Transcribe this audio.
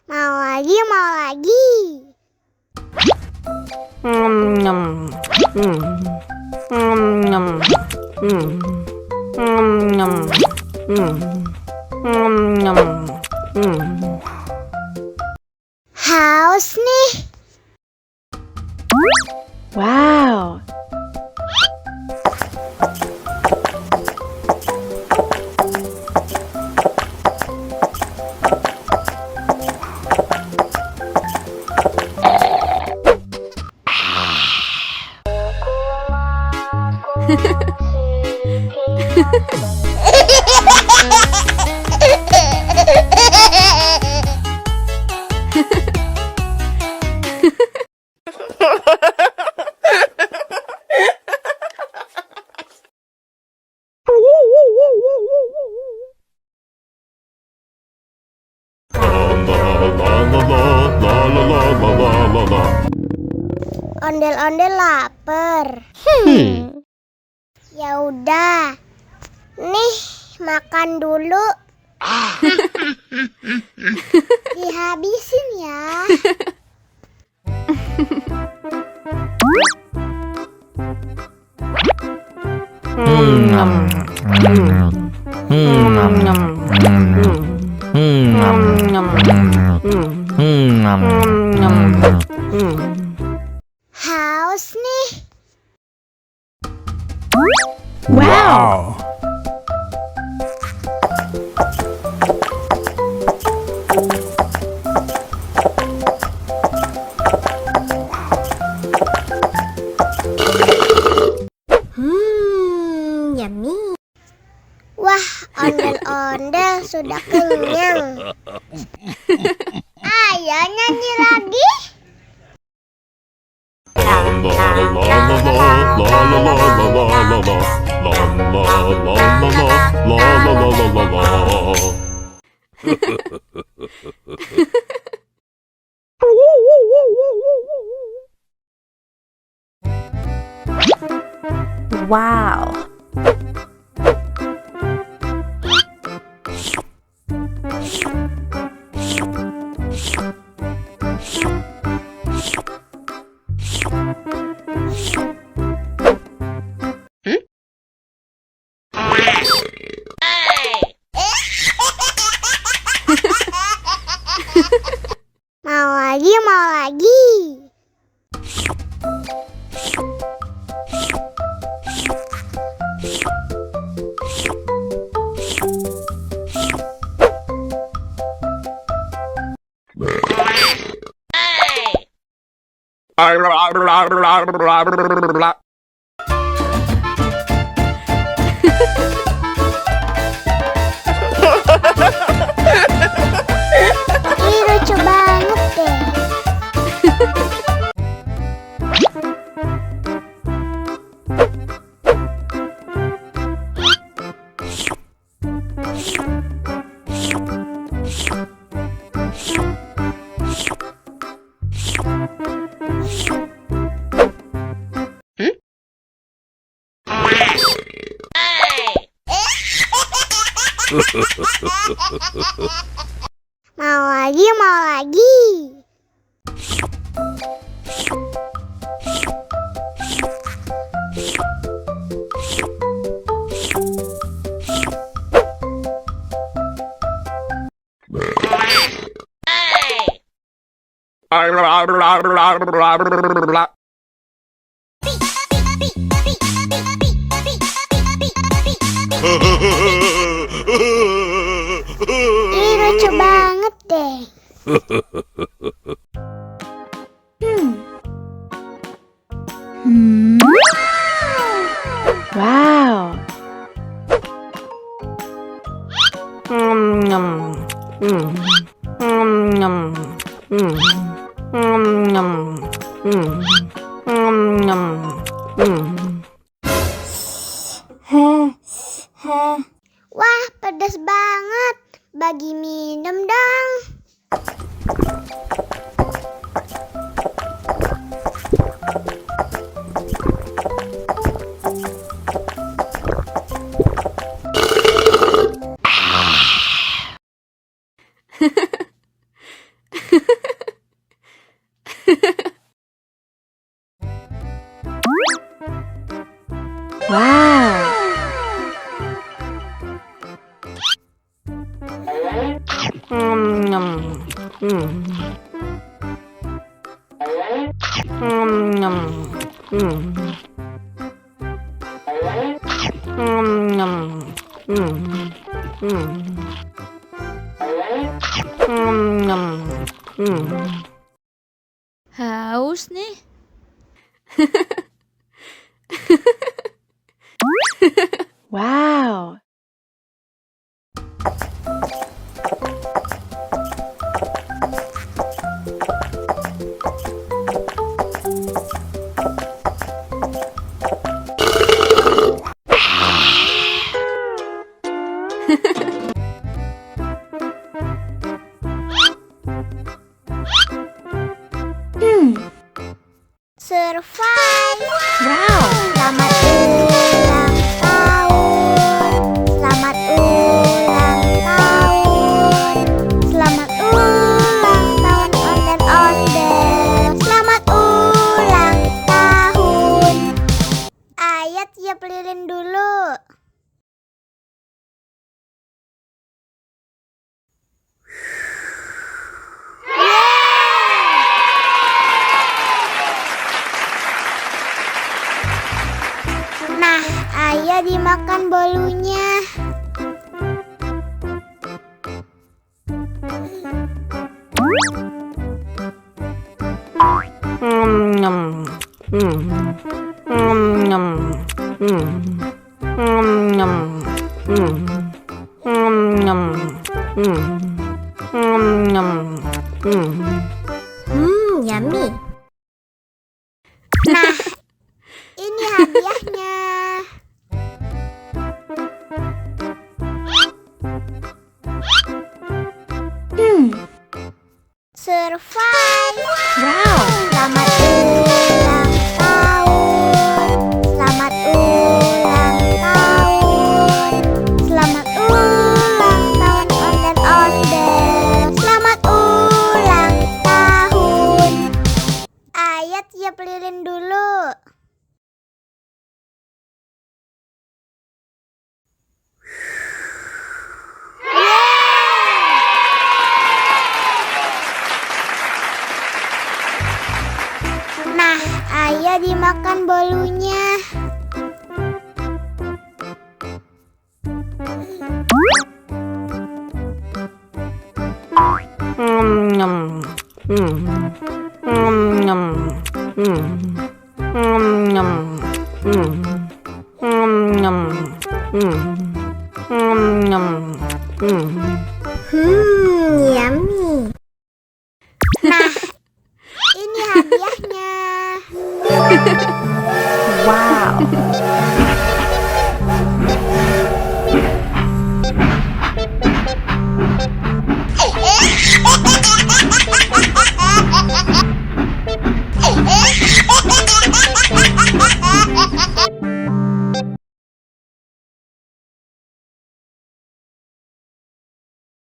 Mau lagi, mau lagi. Haus nih. Wow. Ondel-ondel lapar. Ya udah. Nih, makan dulu. Dihabisin ya. Haus nih. Wow. Yummy. Wah, ondel-ondel sudah kenyang. Ayo nyanyi lagi. Wow. Mau lagi, mau lagi. Ih, lucu banget deh. Mau lagi, mau lagi. Ih, lucu banget deh. Wow. Wah, pedas banget. Bagi minum dong. Wow. Haus nih. Wow. Survive. Wow. Selamat ulang tahun. Selamat ulang tahun. Selamat ulang tahun ondel-ondel. Selamat ulang tahun. Ayat tiup lilin dulu. Nah, ayah dimakan bolunya. Yummy. Nah, ini hadiahnya. Survive. Wow. Selamat ulang tahun. Selamat ulang tahun. Selamat ulang tahun ondel-ondel. Selamat ulang tahun. Ayat tiup lilin dulu. Nah, ayah dimakan bolunya.